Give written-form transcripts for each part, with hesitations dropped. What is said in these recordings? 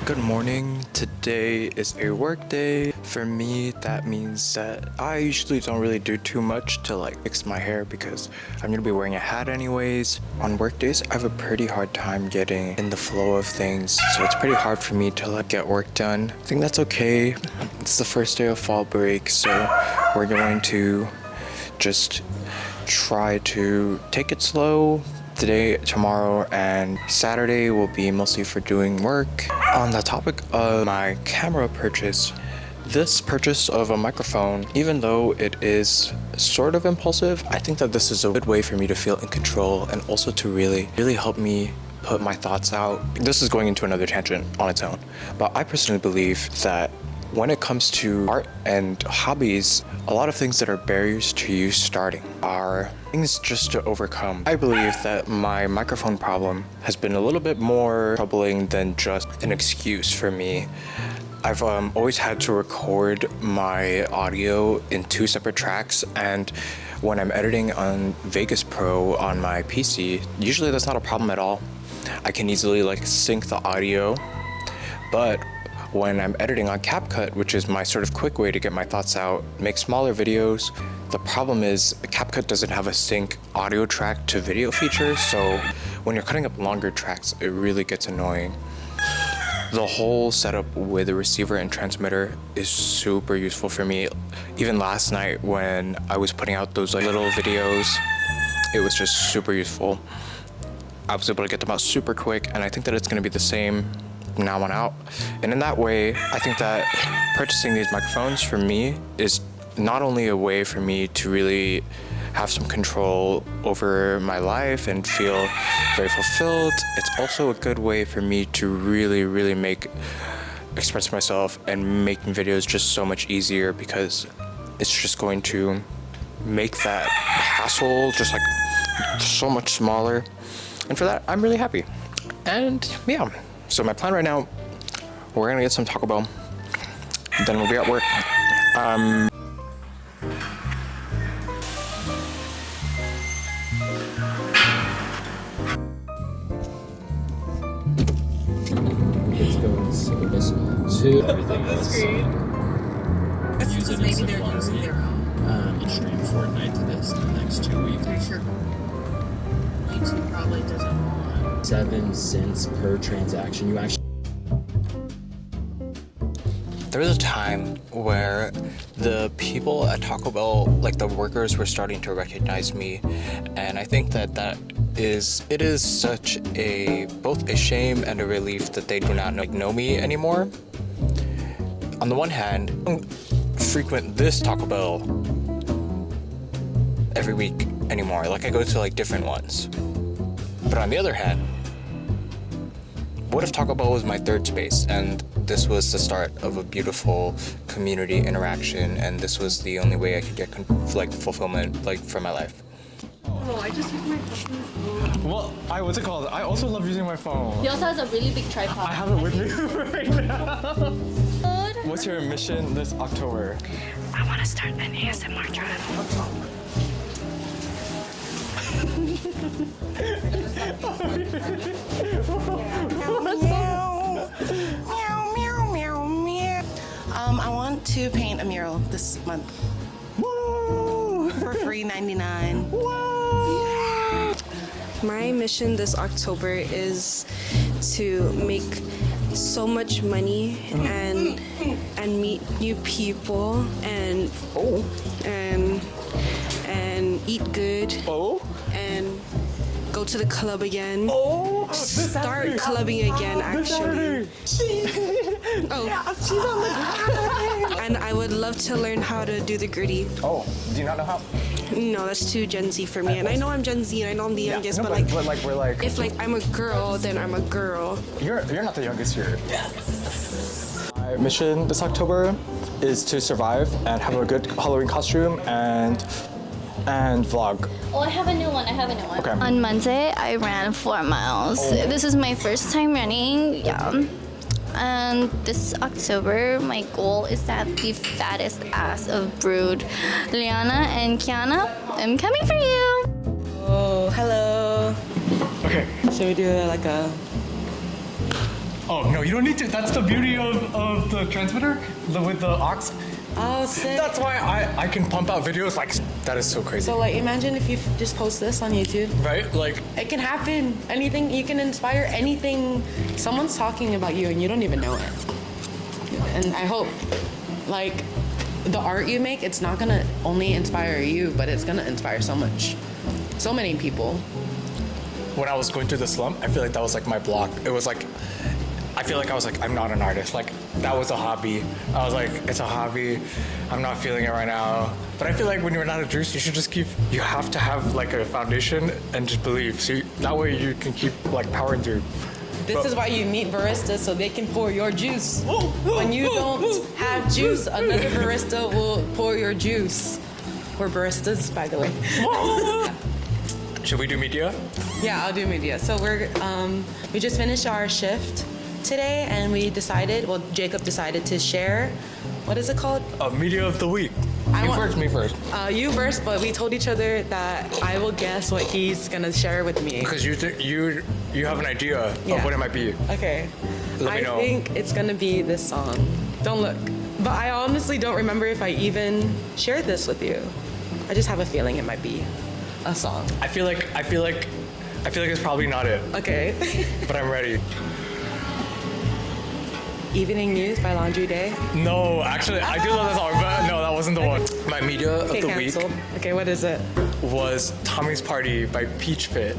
Good morning. Today is a work day. For me, that means that I usually don't really do too much to fix my hair because I'm gonna be wearing a hat anyways. On work days, I have a pretty hard time getting in the flow of things, so it's pretty hard for me to get work done. I think that's okay. It's the first day of fall break, so we're going to just try to take it slow. Today, tomorrow, and Saturday will be mostly for doing work. On the topic of my camera purchase, this purchase of a microphone, even though it is sort of impulsive, I think that this is a good way for me to feel in control and also to really help me put my thoughts out. This is going into another tangent on its own, but I personally believe that when it comes to art and hobbies, a lot of things that are barriers to you starting are things just to overcome. I believe that my microphone problem has been a little bit more troubling than just an excuse for me. I've always had to record my audio in 2 separate tracks, and when I'm editing on Vegas Pro on my PC, usually that's not a problem at all. I can easily sync the audio, but when I'm editing on CapCut, which is my sort of quick way to get my thoughts out, make smaller videos, the problem is CapCut doesn't have a sync audio track to video feature, so when you're cutting up longer tracks, it really gets annoying. The whole setup with a receiver and transmitter is super useful for me. Even last night when I was putting out those little videos, it was just super useful. I was able to get them out super quick, and I think that it's gonna be the same now on out. And in that way, I think that purchasing these microphones for me is not only a way for me to really have some control over my life and feel very fulfilled, it's also a good way for me to really express myself and making videos just so much easier, because it's just going to make that hassle just so much smaller. And for that, I'm really happy. And yeah. So my plan right now, we're gonna get some Taco Bell, then we'll be at work. Let's go and service to everything else. Using Maybe they're doing their own. Stream Fortnite to this in the next 2 weeks. Pretty sure YouTube probably doesn't want 7 cents per transaction. You actually. There was a time where the people at Taco Bell, the workers, were starting to recognize me, and I think that it is such both a shame and a relief that they do not know me anymore. On the one hand, I don't frequent this Taco Bell every week anymore. I go to different ones. But on the other hand, what if Taco Bell was my third space and this was the start of a beautiful community interaction, and this was the only way I could get fulfillment for my life? Oh, I just use my phone. Well, what's it called? I also love using my phone. He also has a really big tripod. I have it with me right now. What's your mission this October? I want to start an ASMR channel. I want to paint a mural this month. Woo! For free $99. Woo! My mission this October is to make so much money and meet new people and eat good and go to the club again. Start clubbing again, actually. And I would love to learn how to do the gritty. Oh, do you not know how? No, that's too Gen Z for me. And I know I'm Gen Z and I know I'm the youngest, but we're if I'm a girl, then I'm a girl. You're not the youngest here. My mission this October is to survive and have a good Halloween costume and vlog. Oh, I have a new one. Okay. On Monday, I ran 4 miles. This is my first time running. Yeah. And this October, my goal is to have the fattest ass of Brood. Liana and Kiana, I'm coming for you. Oh, hello. Okay. Should we do like a Oh no, you don't need to. That's the beauty of the transmitter with the aux. Oh, sick. That's why I can pump out videos like that is so crazy. So like, imagine if you just post this on YouTube. Right? Like It can happen. Anything, you can inspire anything. Someone's talking about you and you don't even know it. And I hope, like, the art you make, it's not gonna only inspire you, but it's gonna inspire so many people. when I was going through the slump, I feel like that was like my block. It was like I feel like I was like, I'm not an artist. Like that was a hobby. I was like, it's a hobby. I'm not feeling it right now. But I feel like when you're not a juice, you should just you have to have like a foundation and just believe. So that way you can keep like powering through. This is why you meet baristas, so they can pour your juice. When you don't have juice, another barista will pour your juice. We're baristas, by the way. Should we do media? Yeah, I'll do media. So we just finished our shift today, and we decided, well, Jacob decided to share, what is it called? Media of the week. Me first. You first, but we told each other that I will guess what he's gonna share with me. Because you have an idea Yeah. of what it might be. Okay. Let me know. I think it's gonna be this song. Don't look. But I honestly don't remember if I even shared this with you. I just have a feeling it might be a song. I feel like it's probably not it, Okay. but I'm ready. Evening News by Laundry Day. No, actually, I do love that song, but no, that wasn't the one. My media of Okay, the canceled. week Okay, what is it? was Tommy's Party by Peach Pit.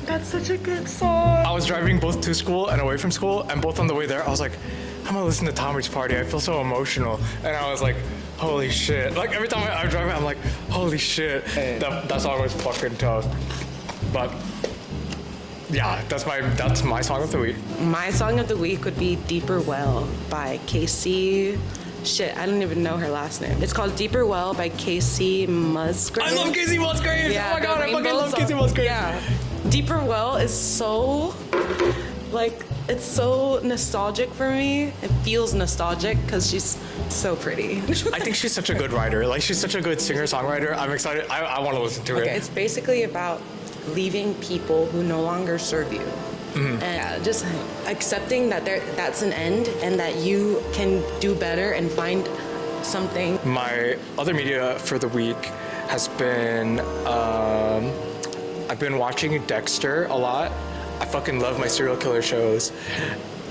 That's such a good song. I was driving both to school and away from school, and both on the way there, I was like, I'm gonna listen to Tommy's Party. I feel so emotional. And I was like, holy shit. Like every time I'm driving, I'm like, holy shit. That song was fucking tough. But yeah, that's my song of the week. My song of the week would be Deeper Well by Casey. Shit, I don't even know her last name. It's called Deeper Well by Casey Musgrave. I love Casey Musgraves. Yeah, oh my god, the I fucking Rainbow love song. Casey Musgraves. Yeah. Deeper Well is so, like, it's so nostalgic for me. It feels nostalgic because she's so pretty. I think she's such a good writer. Like she's such a good singer-songwriter. I'm excited. I want to listen to it. Okay, it's basically about leaving people who no longer serve you. And just accepting that that's an end and that you can do better and find something. My other media for the week has been I've been watching Dexter a lot. I fucking love my serial killer shows.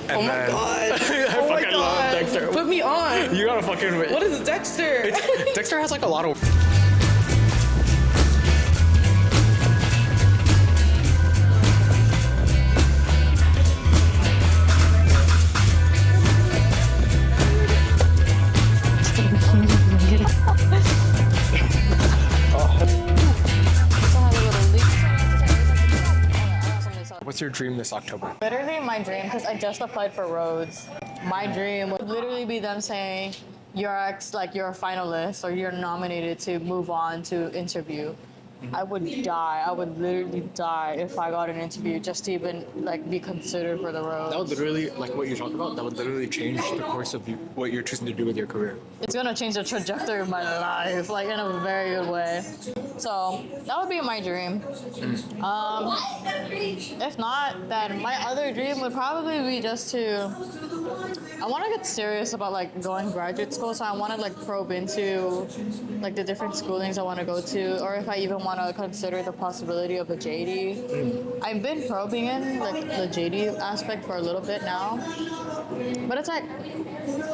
And Oh my then, god. I fucking love Dexter. Put me on. You gotta fucking. What is Dexter? Dexter has like a lot of. What's your dream this October? Literally my dream, because I just applied for Rhodes. My dream would literally be them saying, you're a finalist or you're nominated to move on to interview. I would die. I would literally die if I got an interview just to even like be considered for the Rhodes. That would literally, like what you talked about, that would literally change the course of what you're choosing to do with your career. It's gonna change the trajectory of my life, like in a very good way. So that would be my dream. If not, then my other dream would probably be just to. I want to get serious about like going graduate school, so I want to like probe into like the different schoolings I want to go to, or if I even want to consider the possibility of a JD. I've been probing in like the JD aspect for a little bit now, but it's like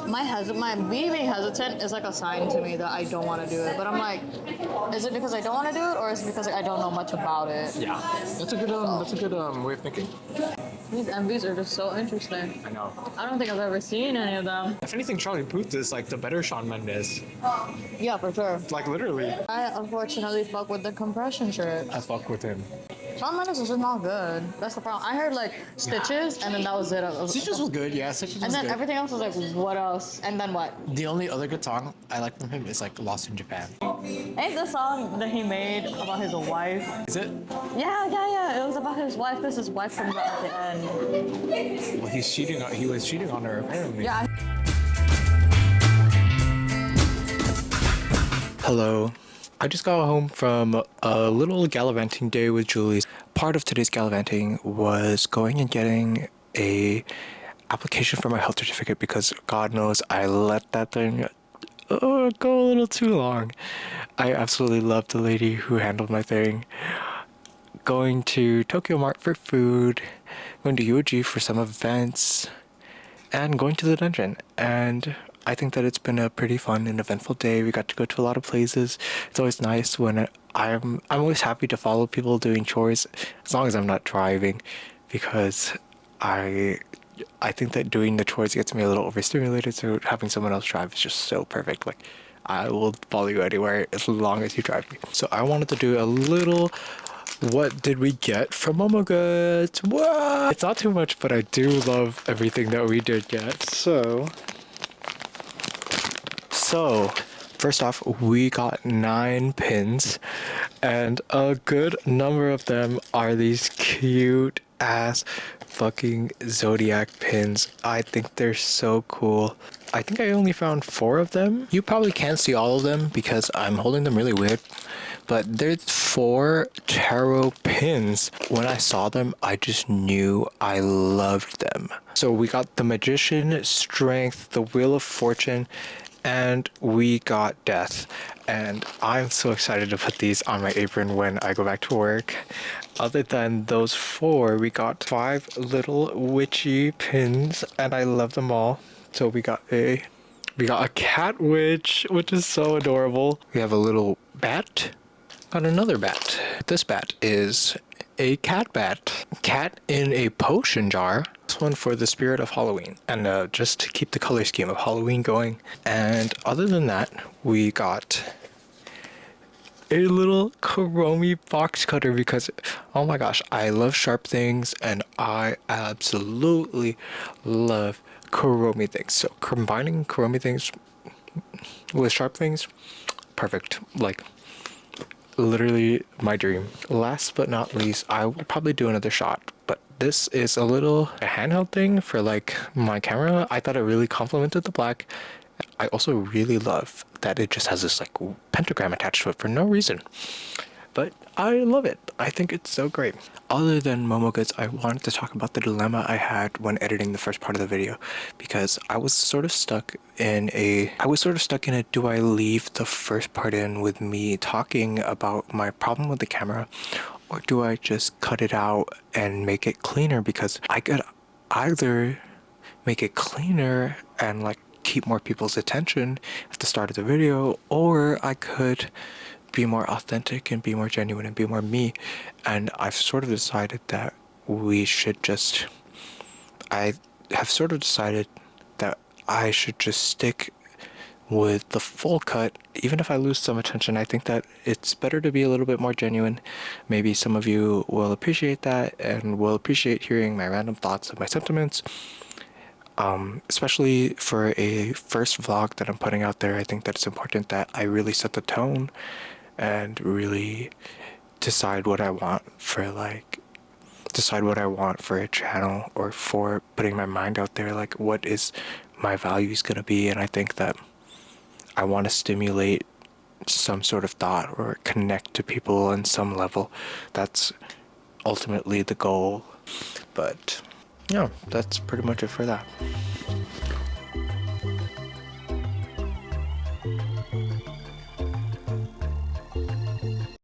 my me being hesitant is like a sign to me that I don't want to do it. But I'm like, is it because I don't want to do it, or is it because I don't know much about it? Yeah, that's a good way of thinking. These MVs are just so interesting. I know. I don't think I've ever seen any of them. If anything, Charlie Puth is like the better Shawn Mendes. Yeah, for sure. Like literally. I unfortunately fuck with the compression shirt. I fuck with him. Shawn Mendes is just not good. That's the problem. I heard like Stitches, and then that was it. Stitches was good, yeah. Stitches was And then good. everything else was like, what else? And then what? The only other good song I like from him is like Lost in Japan. Ain't the song that he made about his wife? Is it? Yeah. It was about his wife because his wife comes out at the end. Well, he was cheating on her apparently. Yeah. Hello. I just got home from a little gallivanting day with Julie. Part of today's gallivanting was going and getting a application for my health certificate because God knows I let that thing go a little too long. I absolutely love the lady who handled my thing. Going to Tokyo Mart for food, going to UOG for some events, and going to the dungeon. And I think that it's been a pretty fun and eventful day. We got to go to a lot of places. It's always nice when I'm always happy to follow people doing chores as long as I'm not driving, because I think that doing the chores gets me a little overstimulated, so having someone else drive is just so perfect. Like, I will follow you anywhere as long as you drive me. So I wanted to do a little what did we get from Momo Goods? What? It's not too much, but I do love everything that we did get. So first off, we got 9 pins, and a good number of them are these cute ass fucking Zodiac pins. I think they're so cool. I think I only found 4 of them. You probably can't see all of them because I'm holding them really weird, but there's 4 tarot pins. When I saw them, I just knew I loved them. So we got the Magician, Strength, the Wheel of Fortune, and we got Death. And I'm so excited to put these on my apron when I go back to work. Other than those 4, we got 5 little witchy pins, and I love them all. So we got a cat witch, which is so adorable. We have a little bat. Got another bat. This bat is a cat bat. Cat in a potion jar. This one for the spirit of Halloween, and just to keep the color scheme of Halloween going. And other than that, we got a little Kuromi box cutter because, oh my gosh, I love sharp things, and I absolutely love Kuromi things. So combining Kuromi things with sharp things, perfect. Like, literally my dream. Last but not least, I will probably do another shot, but this is a handheld thing for like my camera. I thought it really complemented the black. I also really love that it just has this like pentagram attached to it for no reason, but I love it. I think it's so great. Other than Momo Goods, I wanted to talk about the dilemma I had when editing the first part of the video, because I was sort of stuck in a do I leave the first part in with me talking about my problem with the camera, or do I just cut it out and make it cleaner? Because I could either make it cleaner and like keep more people's attention at the start of the video, or I could be more authentic and be more genuine and be more me. And I've sort of decided that I have sort of decided that I should just stick with the full cut. Even if I lose some attention, I think that it's better to be a little bit more genuine. Maybe some of you will appreciate that and will appreciate hearing my random thoughts and my sentiments. Especially for a first vlog that I'm putting out there, I think that it's important that I really set the tone and really decide what I want for a channel, or for putting my mind out there, like what is my values gonna be. And I think that I want to stimulate some sort of thought or connect to people on some level. That's ultimately the goal. But yeah, that's pretty much it for that.